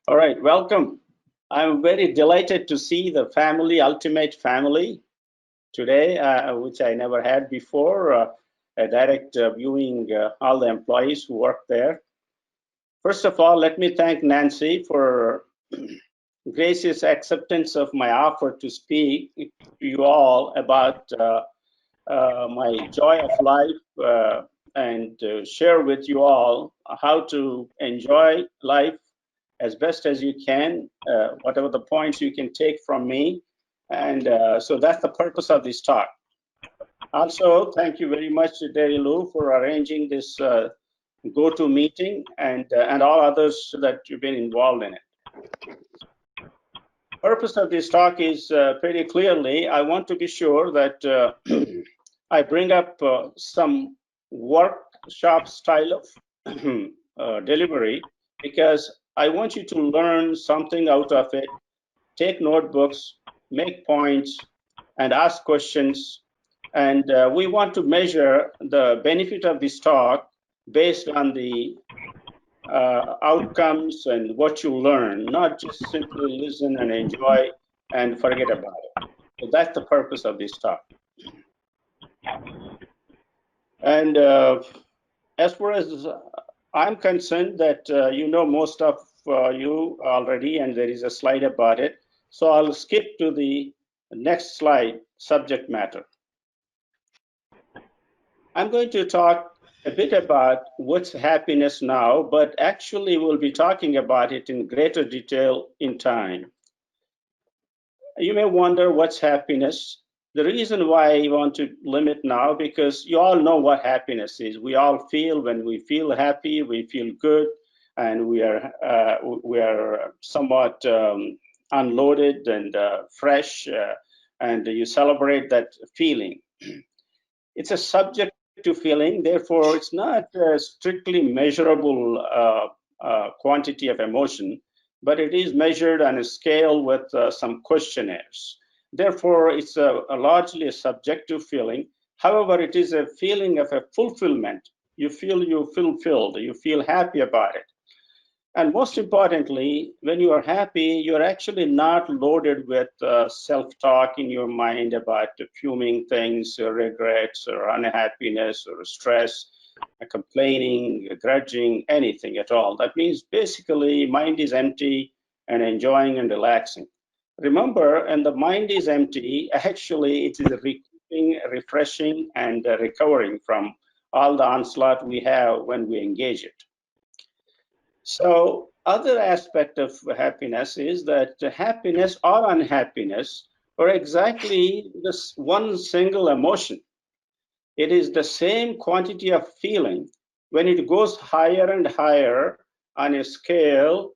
All right, welcome. I'm very delighted to see the family, ultimate family today, which I never had before, a direct viewing all the employees who work there. First of all, let me thank Nancy for gracious acceptance of my offer to speak to you all about my joy of life and share with you all how to enjoy life as best as you can, whatever the points you can take from me. And so that's the purpose of this talk. Also, thank you very much to Derry Lou for arranging this go-to meeting and all others that you've been involved in it. Purpose of this talk is pretty clearly, I want to be sure that I bring up some workshop style of delivery, because I want you to learn something out of it, take notebooks, make points, and ask questions. And we want to measure the benefit of this talk based on the outcomes and what you learn, not just simply listen and enjoy and forget about it. So that's the purpose of this talk. And as far as I'm concerned, that you know most of you already, and there is a slide about it. So I'll skip to the next slide, subject matter. I'm going to talk a bit about what's happiness now, but actually we'll be talking about it in greater detail in time. You may wonder what's happiness. The reason why I want to limit now, because you all know what happiness is. We all feel, when we feel happy, we feel good, and we are somewhat unloaded and fresh, and you celebrate that feeling. It's a subject to feeling, therefore it's not a strictly measurable quantity of emotion, but it is measured on a scale with some questionnaires. Therefore, it's largely a subjective feeling. However, it is a feeling of a fulfillment. You feel you fulfilled, you feel happy about it. And most importantly, when you are happy, you're actually not loaded with self-talk in your mind about fuming things, or regrets, or unhappiness, or stress, complaining, grudging, anything at all. That means basically mind is empty and enjoying and relaxing. Remember, and the mind is empty, actually it is recouping, refreshing, and recovering from all the onslaught we have when we engage it. So other aspect of happiness is that happiness or unhappiness are exactly this one single emotion. It is the same quantity of feeling. When it goes higher and higher on a scale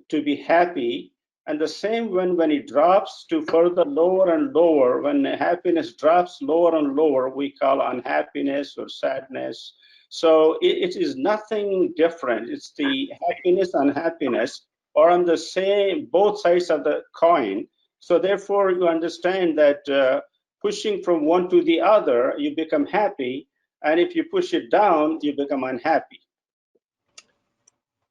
to be happy, and the same when it drops to further lower and lower, when happiness drops lower and lower, we call unhappiness or sadness. So it is nothing different. It's the happiness, unhappiness, or on the same, both sides of the coin. So therefore, you understand that pushing from one to the other, you become happy. And if you push it down, you become unhappy.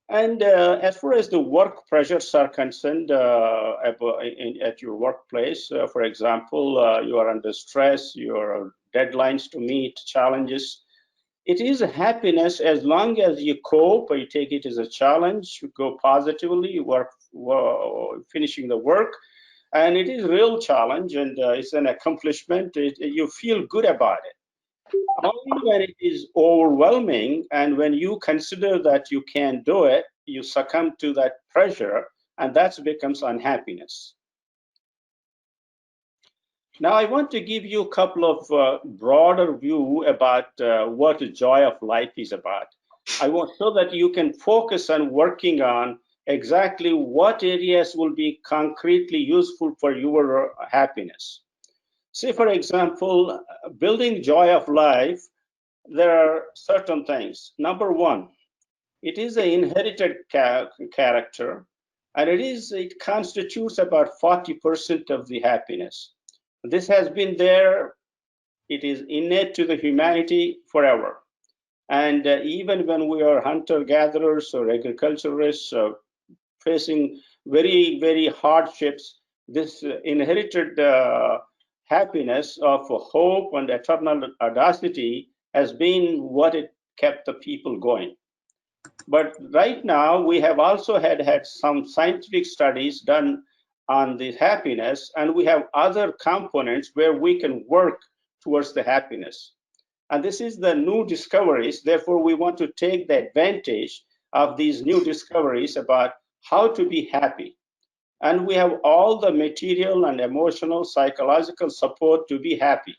And as far as the work pressures are concerned at your workplace, for example, you are under stress, your deadlines to meet, challenges. It is a happiness as long as you cope, or you take it as a challenge, you go positively, you work finishing the work, and it is a real challenge, and it's an accomplishment. You feel good about it. Only when it is overwhelming, and when you consider that you can't do it, you succumb to that pressure, and that becomes unhappiness. Now, I want to give you a couple of broader view about what the joy of life is about. I want so that you can focus on working on exactly what areas will be concretely useful for your happiness. Say, for example, building joy of life, there are certain things. Number one, it is an inherited character, and it constitutes about 40% of the happiness. This has been there, it is innate to the humanity forever. And even when we are hunter-gatherers or agriculturists, facing very, very hardships, this inherited happiness of hope and eternal audacity has been what it kept the people going. But right now, we have also had some scientific studies done on the happiness, and we have other components where we can work towards the happiness. And this is the new discoveries. Therefore, we want to take the advantage of these new discoveries about how to be happy. And we have all the material and emotional, psychological support to be happy.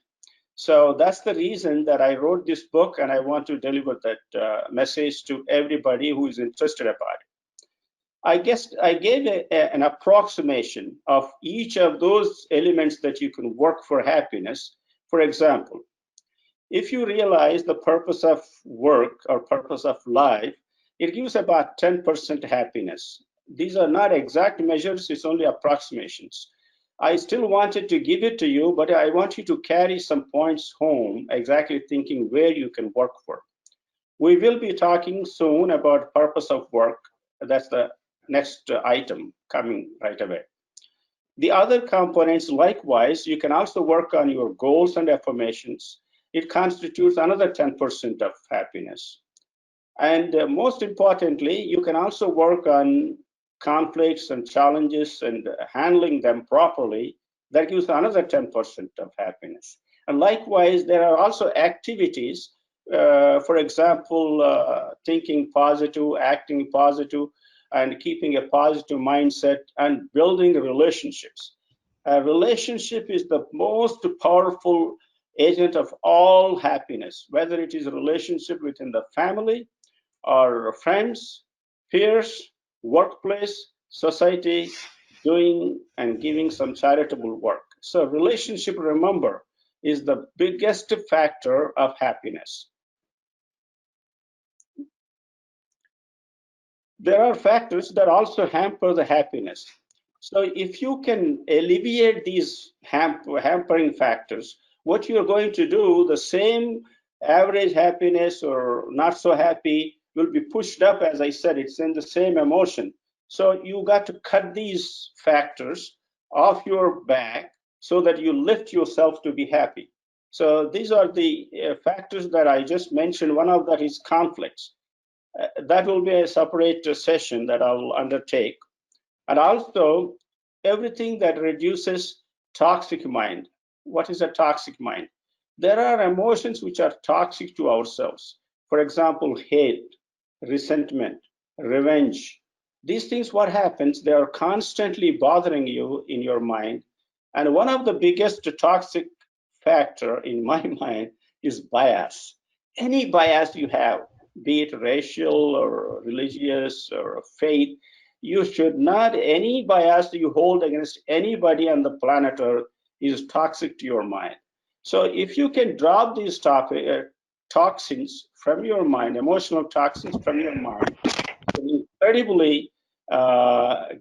So that's the reason that I wrote this book, and I want to deliver that message to everybody who is interested about it. I guess I gave an approximation of each of those elements that you can work for happiness. For example, if you realize the purpose of work or purpose of life, it gives about 10% happiness. These are not exact measures, it's only approximations. I still wanted to give it to you, but I want you to carry some points home, exactly thinking where you can work for. We will be talking soon about purpose of work. That's the next item coming right away. The other components, likewise, you can also work on your goals and affirmations. It constitutes another 10% of happiness. And most importantly, you can also work on conflicts and challenges and handling them properly. That gives another 10% of happiness. And likewise, there are also activities, for example, thinking positive, acting positive, and keeping a positive mindset and building relationships. A relationship is the most powerful agent of all happiness, whether it is a relationship within the family or friends, peers, workplace, society, doing and giving some charitable work. So relationship, remember, is the biggest factor of happiness. There are factors that also hamper the happiness. So if you can alleviate these hampering factors, what you're going to do, the same average happiness or not so happy will be pushed up. As I said, it's in the same emotion. So you got to cut these factors off your back so that you lift yourself to be happy. So these are the factors that I just mentioned. One of that is conflicts. That will be a separate session that I will undertake. And also, everything that reduces toxic mind. What is a toxic mind? There are emotions which are toxic to ourselves. For example, hate, resentment, revenge. These things, what happens, they are constantly bothering you in your mind. And one of the biggest toxic factor in my mind is bias. Any bias you have, be it racial or religious or faith, you should not, any bias you hold against anybody on the planet Earth is toxic to your mind. So if you can drop these toxins from your mind, emotional toxins from your mind, it's an incredibly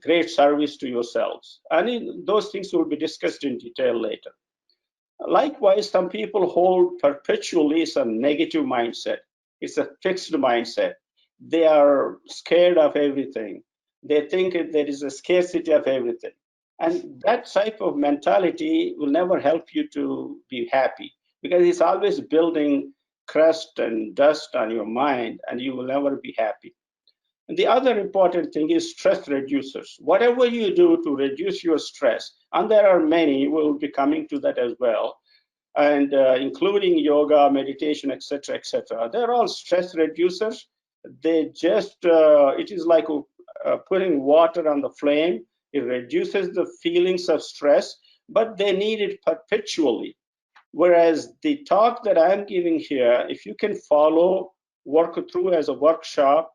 great service to yourselves. And those things will be discussed in detail later. Likewise, some people hold perpetually some negative mindset. It's a fixed mindset. They are scared of everything. They think there is a scarcity of everything. And that type of mentality will never help you to be happy because it's always building crust and dust on your mind and you will never be happy. And the other important thing is stress reducers. Whatever you do to reduce your stress, and there are many, we'll be coming to that as well, and including yoga, meditation, etc., etc. They're all stress reducers. They just, it is like putting water on the flame. It reduces the feelings of stress, but they need it perpetually. Whereas the talk that I'm giving here, if you can follow, work through as a workshop,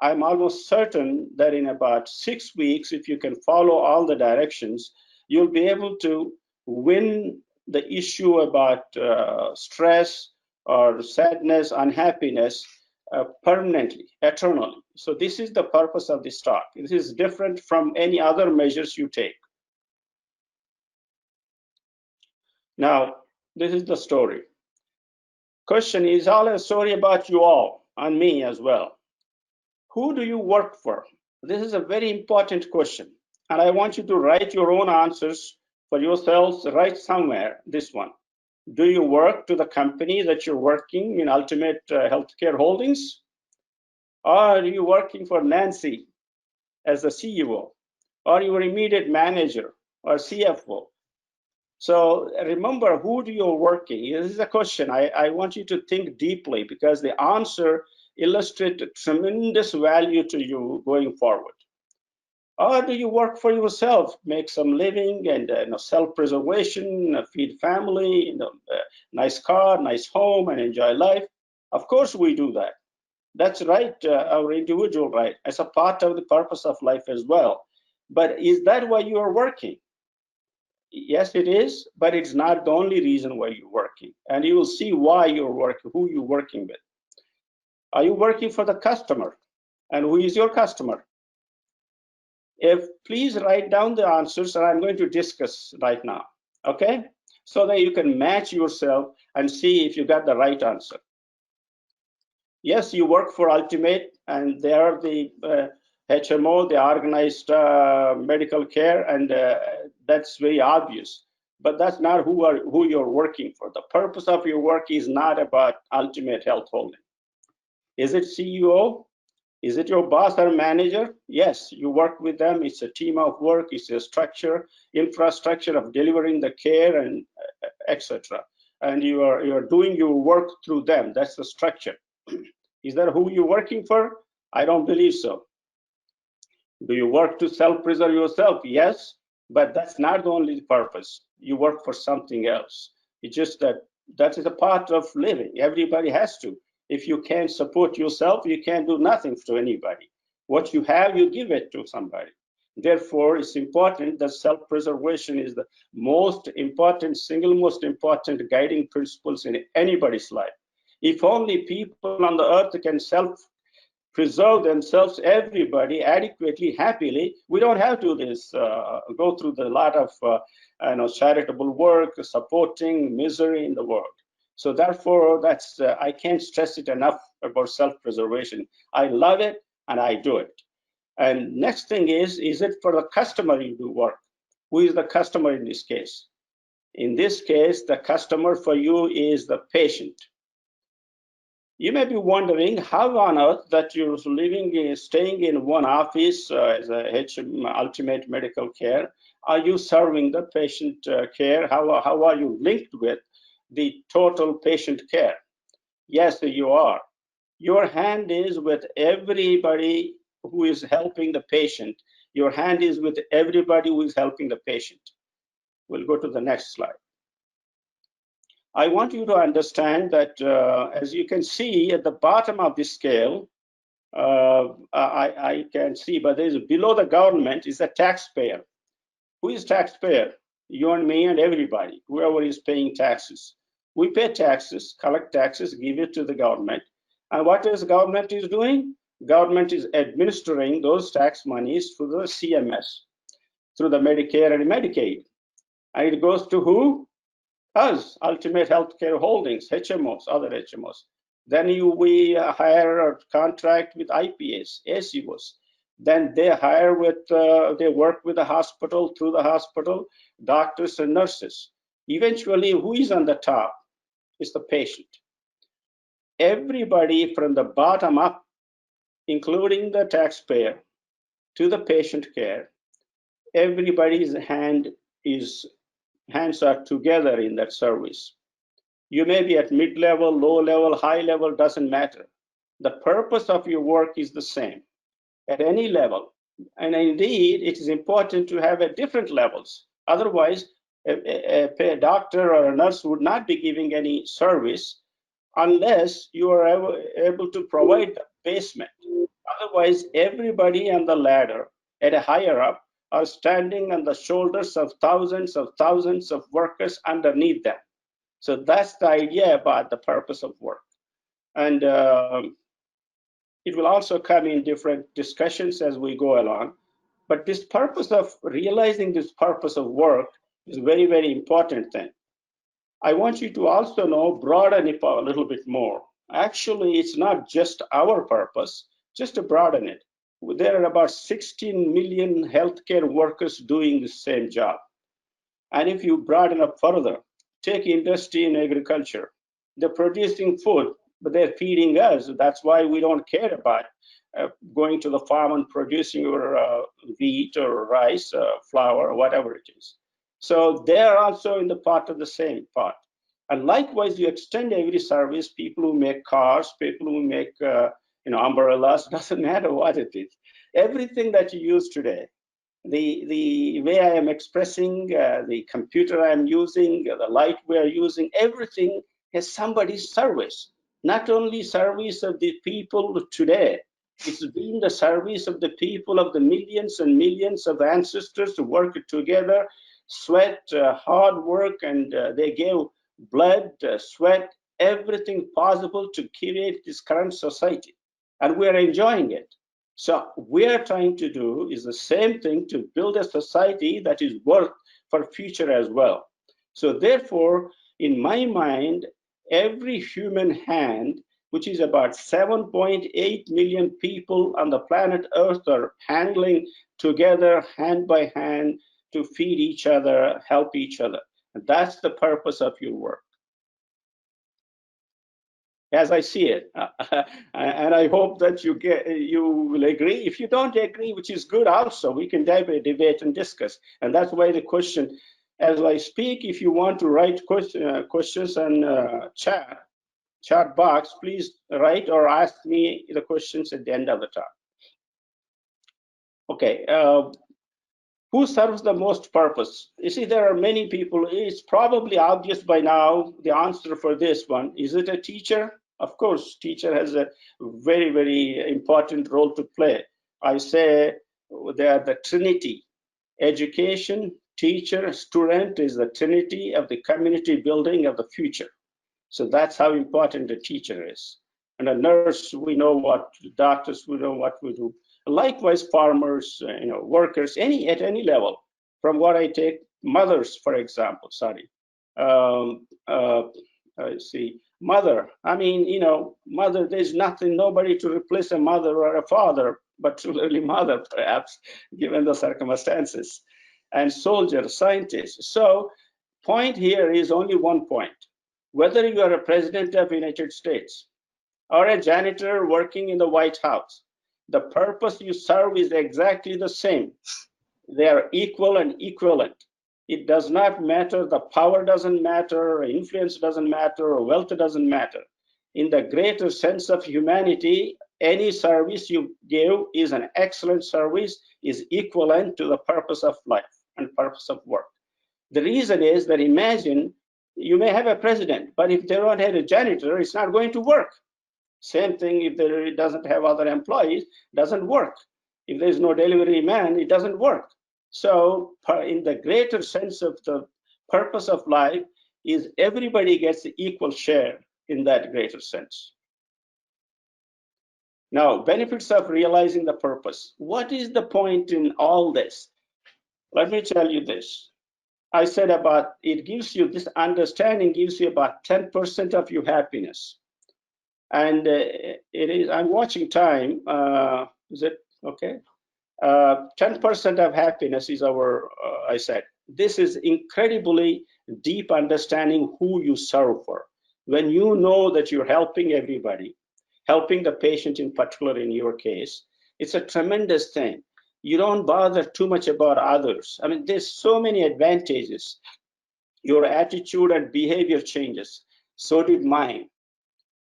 I'm almost certain that in about 6 weeks, if you can follow all the directions, you'll be able to win the issue about stress or sadness, unhappiness permanently, eternally. So this is the purpose of this talk. This is different from any other measures you take. Now, this is the story. Question is all a story about you all and me as well. Who do you work for? This is a very important question, and I want you to write your own answers for yourselves. Write somewhere this one. Do you work to the company that you're working in Ultimate Healthcare Holdings? Or are you working for Nancy as the CEO, or your immediate manager or CFO? So remember, who do you working? This is a question. I want you to think deeply, because the answer illustrates tremendous value to you going forward. Or do you work for yourself, make some living and self-preservation, feed family, nice car, nice home, and enjoy life? Of course we do that. That's right, our individual right. It's a part of the purpose of life as well. But is that why you are working? Yes, it is, but it's not the only reason why you're working. And you will see why you're working, who you're working with. Are you working for the customer? And who is your customer? Please write down the answers that I'm going to discuss right now, okay? So that you can match yourself and see if you got the right answer. Yes, you work for Ultimate, and they are the HMO, the organized medical care, and that's very obvious. But that's not who you're working for. The purpose of your work is not about Ultimate Health Holding. Is it CEO? Is it your boss or manager? Yes, you work with them. It's a team of work. It's a structure, infrastructure of delivering the care, and etc. And you are doing your work through them. That's the structure. Is that who you're working for? I don't believe so. Do you work to self-preserve yourself? Yes, but that's not the only purpose. You work for something else. It's just that is a part of living. Everybody has to. If you can't support yourself, you can't do nothing to anybody. What you have, you give it to somebody. Therefore, it's important that self-preservation is the most important, single most important guiding principles in anybody's life. If only people on the earth can self-preserve themselves, everybody adequately, happily, we don't have to go through the lot of charitable work, supporting misery in the world. So therefore, that's I can't stress it enough about self-preservation. I love it and I do it. And next thing is it for the customer you do work? Who is the customer in this case? In this case, the customer for you is the patient. You may be wondering how on earth that you're staying in one office as a Ultimate Medical Care, are you serving the patient care? How are you linked with the total patient care? Yes, you are. Your hand is with everybody who is helping the patient. Your hand is with everybody who is helping the patient. We'll go to the next slide. I want you to understand that as you can see at the bottom of this scale, I can see, but there's below the government is the taxpayer. Who is taxpayer? You and me and everybody, whoever is paying taxes. We pay taxes, collect taxes, give it to the government. And what is government is doing? Government is administering those tax monies through the CMS, through the Medicare and Medicaid. And it goes to who? Us, Ultimate Healthcare Holdings, HMOs, other HMOs. Then we hire or contract with IPAs, ACOs. Then they they work with the hospital, through the hospital, doctors and nurses. Eventually, who is on the top? It's the patient. Everybody from the bottom up, including the taxpayer, to the patient care, everybody's hands are together in that service. You may be at mid-level, low level, high level, doesn't matter. The purpose of your work is the same at any level. And indeed, it is important to have at different levels. Otherwise, a doctor or a nurse would not be giving any service unless you are able to provide the basement. Otherwise, everybody on the ladder at a higher up are standing on the shoulders of thousands of workers underneath them. So that's the idea about the purpose of work. And it will also come in different discussions as we go along. But this purpose of realizing this purpose of work is a very, very important thing. I want you to also know, broaden it a little bit more. Actually, it's not just our purpose, just to broaden it. there are about 16 million healthcare workers doing the same job. And if you broaden up further, take industry and agriculture. They're producing food, but they're feeding us. That's why we don't care about going to the farm and producing your wheat or rice, flour, or whatever it is. So they're also in the part of the same part. And likewise, you extend every service, people who make cars, people who make umbrellas, doesn't matter what it is. Everything that you use today, the way I am expressing, the computer I'm using, the light we are using, everything has somebody's service. Not only service of the people today, it's been the service of the people of the millions and millions of ancestors who worked together, sweat, hard work, and they gave blood, sweat, everything possible to create this current society. And we are enjoying it. So we are trying to do is the same thing to build a society that is worth for future as well. So therefore, in my mind, every human hand, which is about 7.8 million people on the planet Earth, are handling together hand by hand to feed each other, help each other. And that's the purpose of your work, as I see it. And I hope that you will agree. If you don't agree, which is good also, we can debate and discuss. And that's why the question, as I speak, if you want to write questions and chat box, please write or ask me the questions at the end of the talk. Okay. Who serves the most purpose? You see, there are many people. It's probably obvious by now the answer for this one. Is it a teacher? Of course, teacher has a very, very important role to play. I say they are the trinity. Education, teacher, student is the trinity of the community building of the future. So that's how important a teacher is. And a nurse, we know what, doctors, we know what we do. Likewise, farmers, workers, at any level. From what I take, mothers, for example. See, mother. I mean, mother. There's nobody to replace a mother or a father, but really mother, perhaps, given the circumstances. And soldier, scientist. So, point here is only one point. Whether you are a president of the United States or a janitor working in the White House, the purpose you serve is exactly the same. They are equal and equivalent. It does not matter, the power doesn't matter, influence doesn't matter, or wealth doesn't matter. In the greater sense of humanity, any service you give is an excellent service, is equivalent to the purpose of life and purpose of work. The reason is that imagine you may have a president, but if they don't have a janitor, it's not going to work. Same thing if it doesn't have other employees, doesn't work. If there's no delivery man, it doesn't work. So in the greater sense of the purpose of life is everybody gets the equal share in that greater sense. Now, benefits of realizing the purpose. What is the point in all this? Let me tell you this. I said about it gives you this understanding, gives you about 10% of your happiness. And I'm watching time. Is it okay? 10% of happiness is our, I said. This is incredibly deep understanding who you serve for. When you know that you're helping everybody, helping the patient in particular in your case, it's a tremendous thing. You don't bother too much about others. I mean, there's so many advantages. Your attitude and behavior changes. So did mine.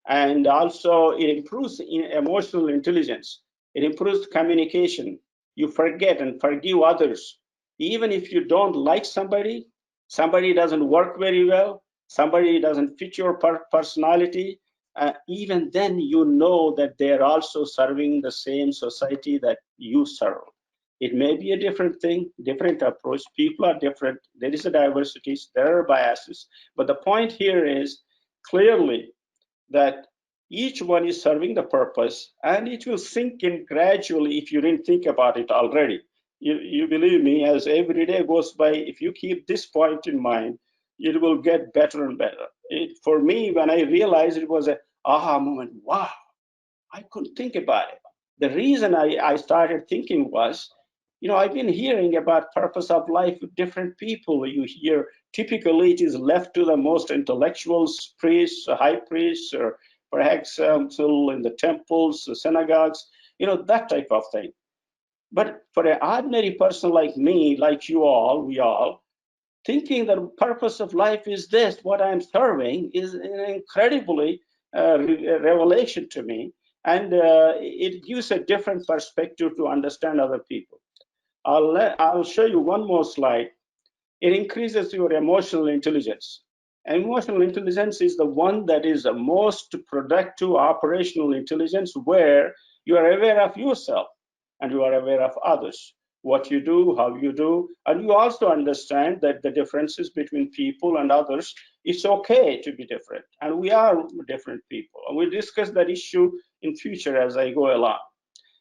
And also it improves emotional intelligence. It improves communication. You forget and forgive others. Even if you don't like somebody doesn't work very well, somebody doesn't fit your personality, even then you know that they're also serving the same society that you serve. It may be a different thing, different approach. People are different. There is a diversity. There are biases. But the point here is clearly that each one is serving the purpose, and it will sink in gradually if you didn't think about it already. You believe me, as every day goes by, if you keep this point in mind, it will get better and better. For me, when I realized, it was a aha moment. Wow, I couldn't think about it. The reason I started thinking was, I've been hearing about purpose of life with different people. You hear typically it is left to the most intellectuals, priests, high priests, or perhaps still in the temples, the synagogues, that type of thing. But for an ordinary person like me, like you all, we all, thinking the purpose of life is this, what I'm serving, is an incredibly revelation to me. And it gives a different perspective to understand other people. I'll show you one more slide. It increases your emotional intelligence. Emotional intelligence is the one that is the most productive operational intelligence, where you are aware of yourself and you are aware of others, what you do, how you do, and you also understand that the differences between people and others, it's okay to be different, and we are different people. And we'll discuss that issue in future as I go along.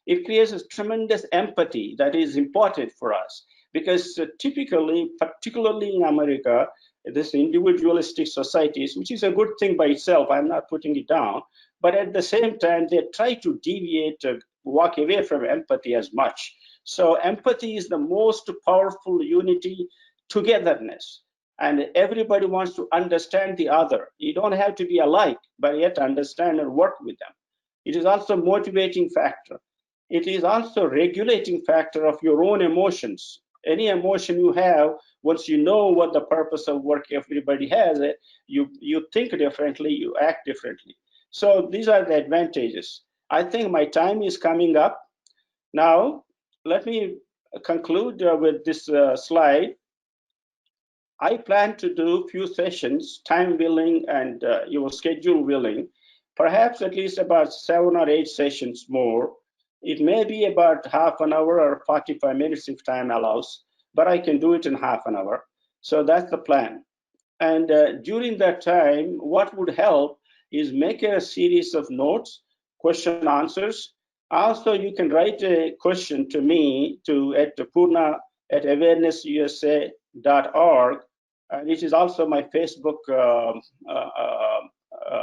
It creates a tremendous empathy that is important for us, because typically, particularly in America, this individualistic societies, which is a good thing by itself, I'm not putting it down, but at the same time, they try to deviate, walk away from empathy as much. So empathy is the most powerful unity, togetherness, and everybody wants to understand the other. You don't have to be alike, but yet understand and work with them. It is also a motivating factor. It is also a regulating factor of your own emotions. Any emotion you have, once you know what the purpose of work everybody has, you think differently, you act differently. So these are the advantages. I think my time is coming up. Now, let me conclude with this slide. I plan to do few sessions, time willing and your schedule willing, perhaps at least about 7 or 8 sessions more. It may be about half an hour or 45 minutes if time allows, but I can do it in half an hour. So that's the plan. And during that time, what would help is make a series of notes, question answers. Also, you can write a question to me at purna@awarenessusa.org. It is also my Facebook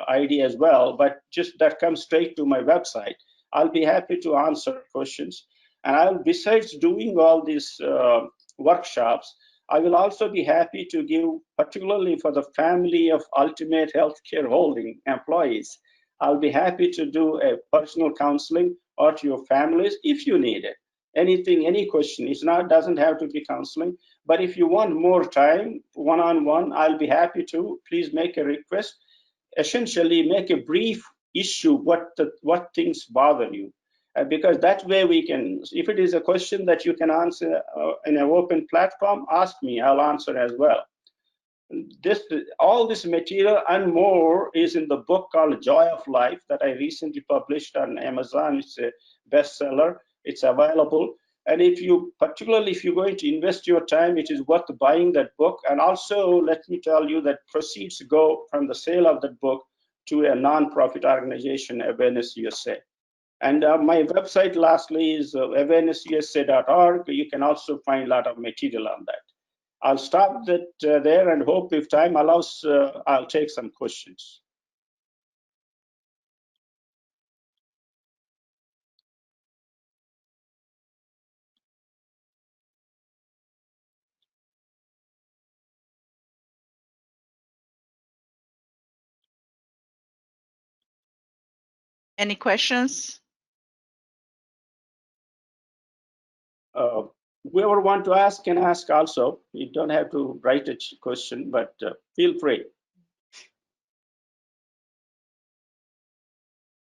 ID as well, but just that comes straight to my website. I'll be happy to answer questions. And besides doing all these workshops, I will also be happy to give, particularly for the family of Ultimate Healthcare Holding employees, I'll be happy to do a personal counseling or to your families if you need it. Anything, any question, doesn't have to be counseling, but if you want more time, one-on-one, I'll be happy to. Please make a request. Essentially, make a brief issue what things bother you. Because that way we can, if it is a question that you can answer in an open platform, ask me, I'll answer as well. All this material and more is in the book called Joy of Life that I recently published on Amazon. It's a bestseller. It's available. And particularly if you're going to invest your time, it is worth buying that book. And also, let me tell you that proceeds go from the sale of that book to a non-profit organization, Awareness USA. And my website, lastly, is awarenessusa.org. You can also find a lot of material on that. I'll stop that there and hope if time allows, I'll take some questions. Any questions? Whoever want to ask can ask also. You don't have to write a question, but feel free.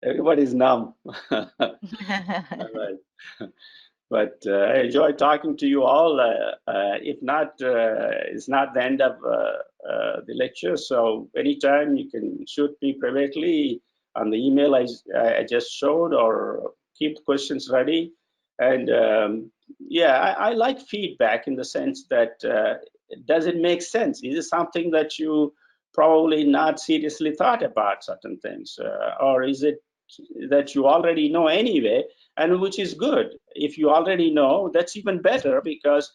Everybody's numb. All right. But I enjoy talking to you all. If not, it's not the end of the lecture. So anytime you can shoot me privately on the email I just showed, or keep questions ready. And yeah, I like feedback in the sense that does it make sense? Is it something that you probably not seriously thought about certain things, or is it that you already know anyway, and which is good. If you already know, that's even better, because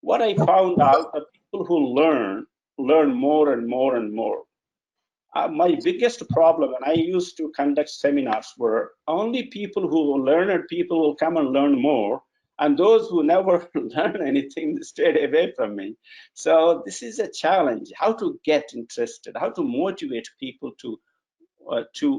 what I found out, the people who learn more and more and more. my biggest problem, and I used to conduct seminars, were only people who learned people will come and learn more, and those who never learn anything stayed away from me. So this is a challenge: how to get interested, how to motivate people to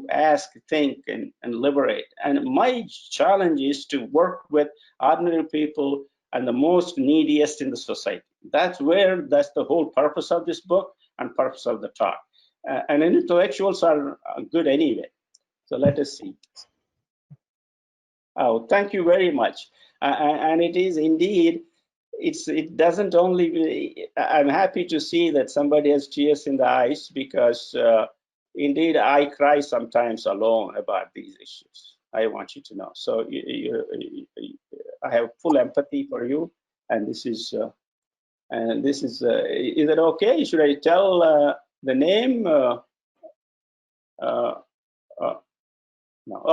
ask, think, and liberate. And my challenge is to work with ordinary people and the most neediest in the society. That's the whole purpose of this book and purpose of the talk. And intellectuals are good anyway. So let us see. Oh, thank you very much. And it is indeed, it doesn't only, I'm happy to see that somebody has tears in the eyes, because indeed I cry sometimes alone about these issues. I want you to know. So I have full empathy for you, and this is is it okay? Should I tell the name? Uh, no.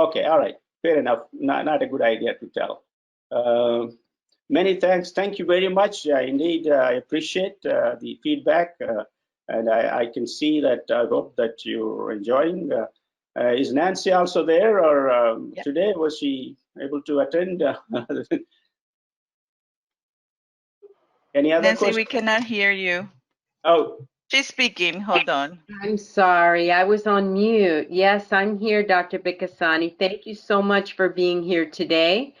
Okay. All right. Fair enough. Not a good idea to tell. Many thanks. Thank you very much. Indeed, I appreciate the feedback, and I can see that. I hope that you're enjoying. Is Nancy also there, or Yep. today was she able to attend? Any other Nancy, questions? we cannot hear you. Oh, She's speaking. Hold on. I'm sorry, I was on mute. Yes, I'm here, Dr. Bikkasani. Thank you so much for being here today.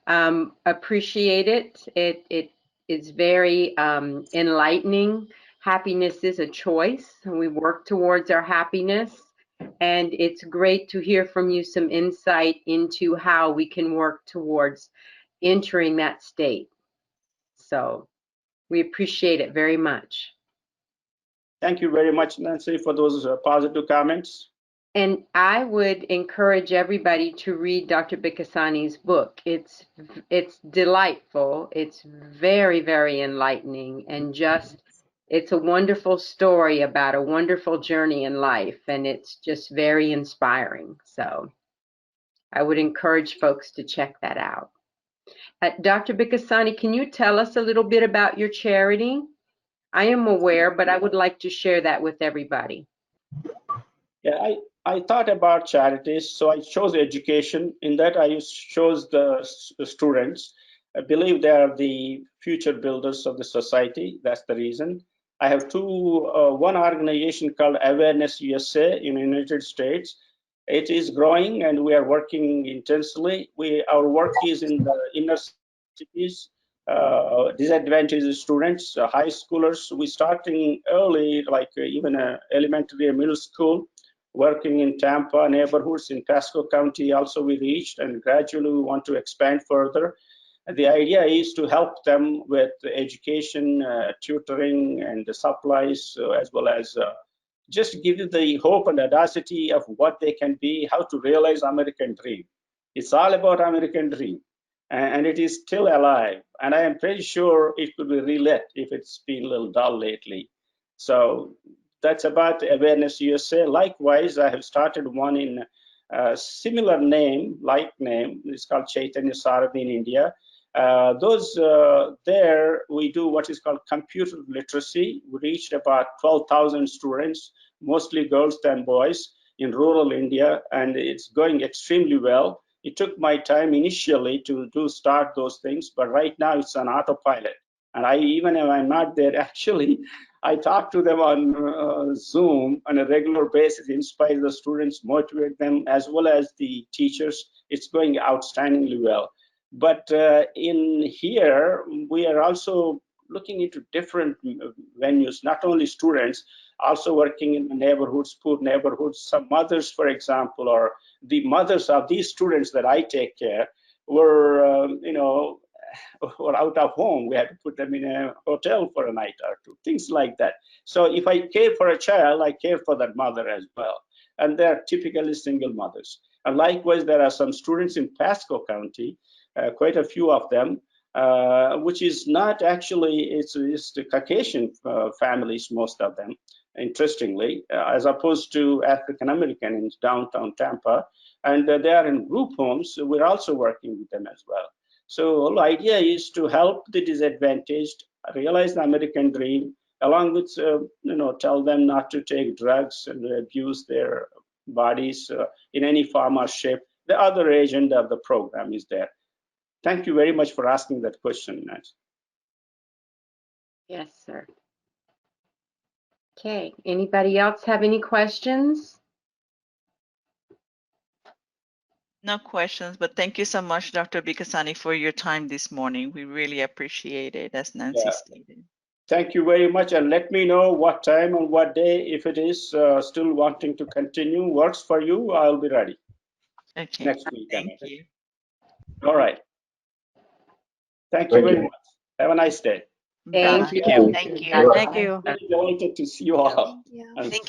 Appreciate it. It is very enlightening. Happiness is a choice, and we work towards our happiness. And it's great to hear from you some insight into how we can work towards entering that state. So we appreciate it very much. thank you very much, Nancy, for those positive comments. And I would encourage everybody to read Dr. Bikkasani's book. It's delightful. It's very, very enlightening, and it's a wonderful story about a wonderful journey in life, and it's just very inspiring. So I would encourage folks to check that out. Dr. Bikkasani, can you tell us a little bit about your charity? I am aware, but I would like to share that with everybody. Yeah, I thought about charities, so I chose education. In that, I chose the students. I believe they are the future builders of the society. That's the reason. I have one organization called Awareness USA in the United States. It is growing, and we are working intensely. Our work is in the inner cities, disadvantaged students, high schoolers. We starting early, like even elementary and middle school, working in Tampa neighborhoods in Pasco County. Also, we reached, and gradually we want to expand further. And the idea is to help them with education, tutoring, and the supplies, as well as just give you the hope and audacity of what they can be, how to realize American dream. It's all about American dream, and it is still alive. And I am pretty sure it could be relit if it's been a little dull lately. So that's about Awareness USA. Likewise, I have started one in a similar name, like name. It's called Chaitanya Saradi in India. There we do what is called computer literacy. We reached about 12,000 students, mostly girls and boys, in rural India, and it's going extremely well. It took my time initially to start those things, but right now it's on autopilot. And even if I'm not there, actually, I talk to them on Zoom on a regular basis, inspire the students, motivate them, as well as the teachers. It's going outstandingly well. But in here, we are also looking into different venues, not only students, also working in the neighborhoods, poor neighborhoods. Some mothers, for example, or the mothers of these students that I take care were, were out of home. We had to put them in a hotel for a night or two, things like that. So if I care for a child, I care for that mother as well. And they're typically single mothers. And likewise, there are some students in Pasco County, quite a few of them, which is not actually, it's the Caucasian families, most of them, interestingly, as opposed to African American in downtown Tampa. And they are in group homes. So we're also working with them as well. So the idea is to help the disadvantaged realize the American dream along with, tell them not to take drugs and abuse their bodies in any form or shape. The other agenda of the program is there. Thank you very much for asking that question, Nat. Yes, sir. Okay, anybody else have any questions? No questions, but thank you so much, Dr. Bikkasani, for your time this morning. We really appreciate it, as Nancy Yeah. stated. Thank you very much, and let me know what time and what day, if it is still wanting to continue, works for you, I'll be ready Okay. next week. Thank you. All right. Thank you very much. Have a nice day. Thank Bye. you. Thank you. Bye. Thank you. I'm very delighted to see you all. Thank you. And Thank